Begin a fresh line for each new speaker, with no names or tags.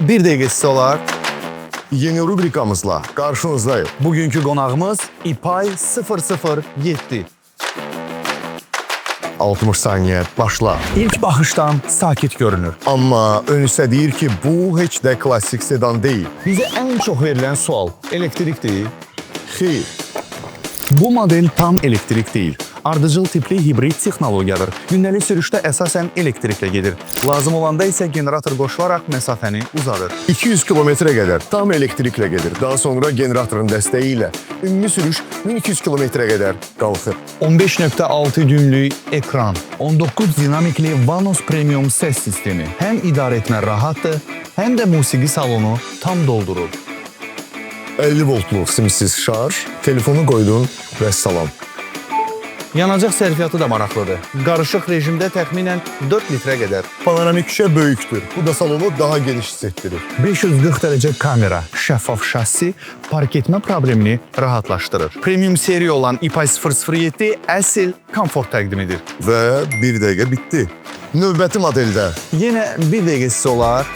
bir dəqiqəsi olar.
Yeni rubrikamızla karşınızdayım.
Bugünkü qonağımız İpay 007.
60 saniye başla.
İlk baxışdan sakit görünür.
Amma önüsə deyir ki, bu heç də klassik sedan deyil.
Bizə ən çox verilən sual elektrikdir.
Xeyr,
Bu model tam elektrik deyil. Ardıcıl tipli hibrid texnologiyadır. Gündəlik sürüşdə əsasən elektriklə gedir. Lazım olanda isə generator qoşularaq məsafəni uzadır.
200 kilometrə qədər tam elektriklə gedir. Daha sonra generatorun dəstəyi ilə ümumi sürüş 1200 kilometrə qədər qalxır.
15.6 düymlük ekran, 19 dinamikli Vanos Premium ses sistemi. Həm idarə etmə rahatdır, həm də musiqi salonu tam doldurur.
50 voltluq simsiz şarj, telefonu qoydun və salam.
Yanacaq sərfiyyatı da maraqlıdır. Qarışıq rejimdə təxminən 4 litrə qədər.
Panoramik şüşə böyükdür. Bu da salonu daha geniş hissettirir.
540 dərəcə kamera, şəffaf şassi park etmə problemini rahatlaşdırır. Premium seri olan İpay 007 əsl komfort təqdim edir.
Və bir dəqiqə bitdi. Növbəti modeldə
Yenə bir dəqiqəsi olar.